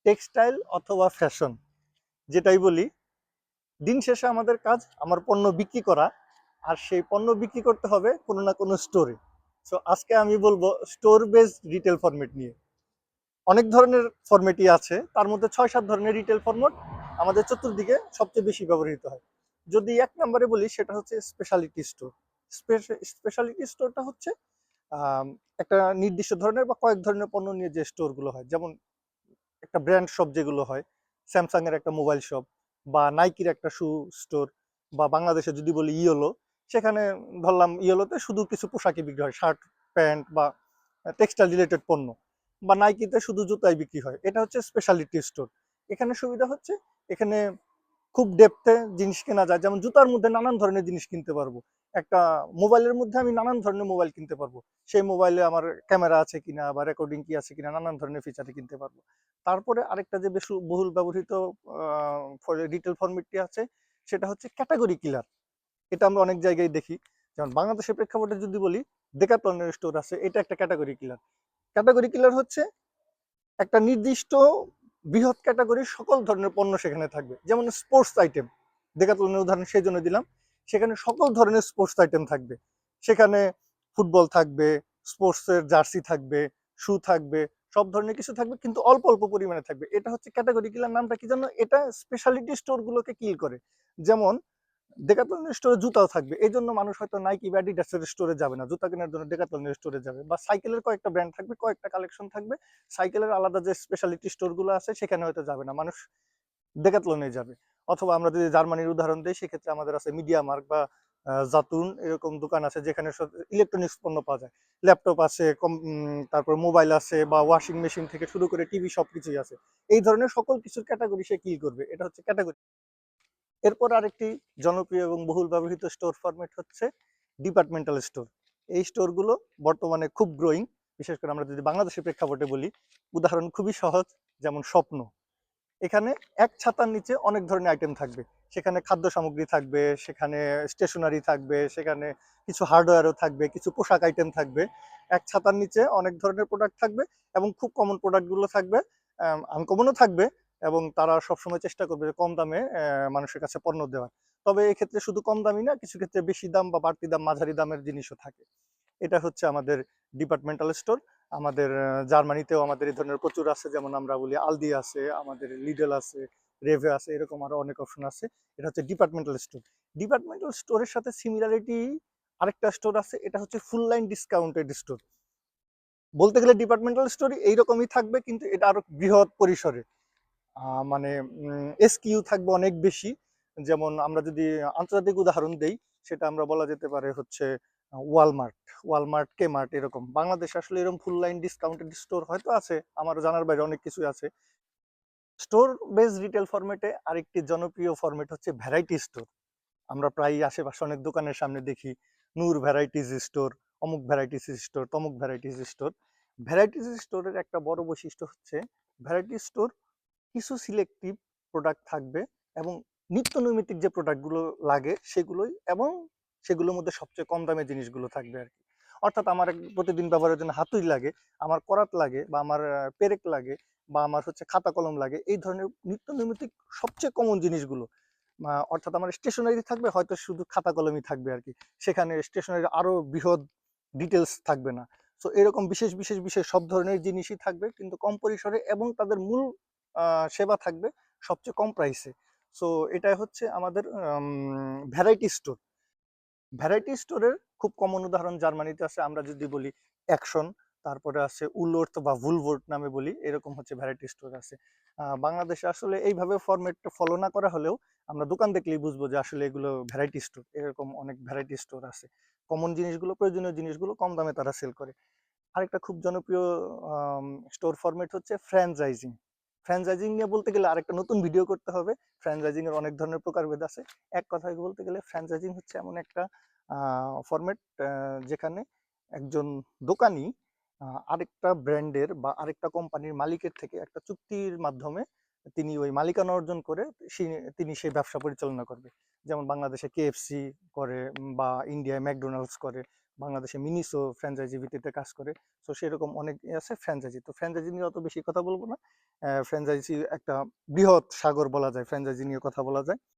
Textile অথবা fashion, যেটাই বলি, দিন শেষে আমাদের কাজ আমার পণ্য বিক্রি করা, আর সেই পণ্য বিক্রি করতে হবে কোনো না কোনো স্টোরে। সো আজকে আমি বলবো স্টোর বেসড রিটেল ফরম্যাট নিয়ে। অনেক ধরনের ফরম্যাটই আছে, তার মধ্যে ৬-৭ ধরনের রিটেল ফরম্যাট আমাদের চতুর্দিকে সবচেয়ে বেশি ব্যবহৃত হয়। যদি এক নম্বরে বলি, সেটা হচ্ছে স্পেশালিটি স্টোর। স্পেশালিটি স্টোরটা হচ্ছে আম একটা নির্দিষ্ট ধরনের বা কয়েক ধরনের পণ্য নিয়ে যে স্টোরগুলো হয়। যেমন একটা ব্র্যান্ড শপ যেগুলো হয়, স্যামসাং এর একটা মোবাইল শপ, বা নাইকির একটা শু স্টোর, বা বাংলাদেশে যদি বলি ইয়েলো, সেখানে ধরলাম ইয়েলোতে শুধু কিছু পোশাকই বিক্রি হয়, শার্ট, প্যান্ট বা টেক্সটাইল রিলেটেড পণ্য, বা নাইকিতে শুধু জুতাই বিক্রি হয়। এটা হচ্ছে স্পেশালিটি স্টোর। এখানে সুবিধা হচ্ছে, এখানে খুব ডেপথে জিনিস কেনা যায়। যেমন জুতার মধ্যে নানান ধরনের জিনিস কিনতে পারবো, একটা মোবাইলের মধ্যে আমি নানান ধরনের মোবাইল কিনতে পারবো। সেই মোবাইলে আমার ক্যামেরা আছে কিনা বা রেকর্ডিং কি আছে কিনা, নানান ধরনের ফিচারে কিনতে পারবো। তারপরে আরেকটা যে বেশ বহুল ব্যবহৃত রিটেল ফরম্যাটটি আছে, সেটা হচ্ছে ক্যাটাগরি কিলার। এটা আমরা অনেক জায়গায় দেখি। যেমন বাংলাদেশের প্রেক্ষাপটে যদি বলি, ডেকাথলনের স্টোর আছে, এটা একটা ক্যাটাগরি কিলার। ক্যাটাগরি কিলার হচ্ছে একটা নির্দিষ্ট বৃহৎ ক্যাটাগরির সকল ধরনের পণ্য সেখানে থাকবে। যেমন স্পোর্টস আইটেম, ডেকাথলনের উদাহরণ সেই জন্য দিলাম। সেখানে সকল ধরনের স্পোর্টস আইটেম থাকবে। সেখানে ফুটবল থাকবে, স্পোর্টসের জার্সি থাকবে, শু থাকবে, সব ধরনের কিছু থাকবে, কিন্তু অল্প অল্প পরিমাণে থাকবে। এটা হচ্ছে ক্যাটাগরি কিলার। নামটা কি জানো? এটা স্পেশালিটি স্টোরগুলোকে কিল করে। যেমন ডেকাথলনের স্টোরে জুতাও থাকবে, এই জন্য মানুষ হয়তো নাইকি বা অ্যাডিডাসের স্টোরে যাবে না, জুতা কেনার জন্য ডেকাথলনের স্টোরে যাবে। বা সাইকেলের কয়েকটা ব্র্যান্ড থাকবে, কয়েকটা কালেকশন থাকবে, সাইকেলের আলাদা যে স্পেশালিটি স্টোরগুলো আছে সেখানে হয়তো যাবে না, মানুষ ডেকাথলনে যাবে। অথবা আমরা যদি জার্মানির উদাহরণ দিই, সেক্ষেত্রে আমাদের আছে মিডিয়া মার্ক বা জাতুন, এরকম দোকান আছে যেখানে ইলেকট্রনিক্স পণ্য পাওয়া যায়। ল্যাপটপ আছে, তারপর মোবাইল আছে, বা ওয়াশিং মেশিন থেকে শুরু করে টিভি সবকিছুই আছে। এই ধরনের সকল কিছুর ক্যাটাগরি সে কি করবে, এটা হচ্ছে ক্যাটাগরি। এরপর আরেকটি জনপ্রিয় এবং বহুল ব্যবহৃত স্টোর ফরম্যাট হচ্ছে ডিপার্টমেন্টাল স্টোর। এই স্টোরগুলো বর্তমানে খুব গ্রোয়িং। বিশেষ করে আমরা যদি বাংলাদেশের প্রেক্ষাপটে বলি, উদাহরণ খুবই সহজ, যেমন স্বপ্ন। এখানে এক ছাতার নিচে অনেক ধরনের আইটেম থাকবে। সেখানে খাদ্য সামগ্রী থাকবে, সেখানে স্টেশনারি থাকবে, সেখানে কিছু হার্ডওয়্যারও থাকবে, কিছু পোশাক আইটেম থাকবে। এক ছাতার নিচে অনেক ধরনের প্রোডাক্ট থাকবে, এবং খুব কমন প্রোডাক্টগুলো থাকবে, আনকমনও থাকবে, এবং তারা সবসময় চেষ্টা করবে যে কম দামে মানুষের কাছে পণ্য দেওয়ার। তবে এক্ষেত্রে শুধু কম দামই না, কিছু ক্ষেত্রে বেশি দাম বা বাড়তি দাম, মাঝারি দামের জিনিসও থাকে। এটা হচ্ছে আমাদের ডিপার্টমেন্টাল স্টোর। আমাদের জার্মানিতেও আমাদের এই ধরনের প্রচুর আছে, যেমন আমরা বলি আলদি আছে, আমাদের লিডেল আছে, রেভে আছে, এরকম আরো অনেক অপশন আছে। এটা হচ্ছে ডিপার্টমেন্টাল স্টোর। ডিপার্টমেন্টাল স্টোরের সাথে সিমিলারিটি আরেকটা স্টোর আছে, এটা হচ্ছে ফুল লাইন ডিসকাউন্টেড স্টোর। বলতে গেলে ডিপার্টমেন্টাল স্টোর এইরকমই থাকবে, কিন্তু এটা আরো বৃহৎ পরিসরে। মানে এসকিউ থাকবে অনেক বেশি। যেমন আমরা যদি আন্তর্জাতিক উদাহরণ দেই, সেটা আমরা বলা যেতে পারে হচ্ছে ওয়ালমার্ট, কে মার্ট, এরকম। বাংলাদেশে আসলে এরকম ফুল লাইন ডিসকাউন্টেড স্টোর হয়তো আছে, আমার জানার বাইরে অনেক কিছুই আছে। স্টোর বেস রিটেল ফরম্যাটে আরেকটি জনপ্রিয় ফরম্যাট হচ্ছে ভ্যারাইটি স্টোর। আমরা প্রায়ই আশেপাশে অনেক দোকানের সামনে দেখি নূর ভ্যারাইটিস স্টোর, অমুক ভ্যারাইটিস স্টোর, তমুক ভ্যারাইটিস স্টোর। ভ্যারাইটিস স্টোরের একটা বড় বৈশিষ্ট্য হচ্ছে, ভ্যারাইটি স্টোর কিছু সিলেক্টিভ প্রোডাক্ট থাকবে, এবং নিত্য নৈমিত্তিক যে প্রোডাক্টগুলো লাগে সেগুলোই, এবং সেগুলোর মধ্যে সবচেয়ে কম দামে জিনিসগুলো থাকবে আর কি। অর্থাৎ আমার প্রতিদিন ব্যবহারের জন্য হাতুড়ি লাগে, আমার করাত লাগে, বা আমার পেরেক লাগে, বা আমার হচ্ছে খাতা কলম লাগে, এই ধরনের নিত্য নৈমিত্তিক সবচেয়ে কমন জিনিসগুলো। অর্থাৎ আমার স্টেশনারি থাকবে, হয়তো শুধু খাতা কলমই থাকবে আর কি, সেখানে স্টেশনারি আরো বৃহৎ ডিটেলস থাকবে না। সো এরকম বিশেষ বিশেষ বিশেষ সব ধরনের জিনিসই থাকবে, কিন্তু কম পরিসরে, এবং তাদের মূল সেবা থাকবে সবচেয়ে কম প্রাইসে। সো এটাই হচ্ছে আমাদের ভ্যারাইটি স্টোর। ভ্যারাইটি স্টোরের খুব কমন উদাহরণ জার্মানিতে আছে, আমরা যদি বলি অ্যাকশন, তারপরে আছে উলোর্থ বা ভুলভোর্ট নামে বলি, এরকম হচ্ছে ভ্যারাইটি স্টোর আছে। বাংলাদেশে আসলে এইভাবে ফরম্যাটটা ফলো না করা হলেও আমরা দোকান দেখলেই বুঝবো যে আসলে এগুলো ভ্যারাইটি স্টোর। এরকম অনেক ভ্যারাইটি স্টোর আছে, কমন জিনিসগুলো, প্রয়োজনীয় জিনিসগুলো কম দামে তারা সেল করে। আরেকটা খুব জনপ্রিয় স্টোর ফরম্যাট হচ্ছে ফ্র্যাঞ্চাইজিং। ফ্র্যাঞ্চাইজিং নিয়ে বলতে গেলে আরেকটা নতুন ভিডিও করতে হবে। ফ্র্যাঞ্চাইজিং এর অনেক ধরনের প্রকারভেদ আছে। এক কথায় বলতে গেলে ফ্র্যাঞ্চাইজিং হচ্ছে এমন একটা ফরম্যাট, যেখানে একজন দোকানি আরেকটা ব্র্যান্ডের বা আরেকটা কোম্পানির মালিকের থেকে একটা চুক্তির মাধ্যমে তিনি ওই মালিকানা অর্জন করে তিনি সেই ব্যবসা পরিচালনা করবে। যেমন বাংলাদেশে কেএফসি করে, বা ইন্ডিয়ায় ম্যাকডোনাল্ডস করে, বাংলাদেশে মিনিসো ফ্র্যাঞ্চাইজি ভিত্তিতে কাজ করে। তো সেরকম অনেক আছে ফ্র্যাঞ্চাইজি। তো ফ্র্যাঞ্চাইজি নিয়ে অত বেশি কথা বলবো না। ফ্র্যাঞ্চাইজি একটা বৃহৎ সাগর বলা যায়, ফ্র্যাঞ্চাইজি নিয়ে কথা বলা যায়।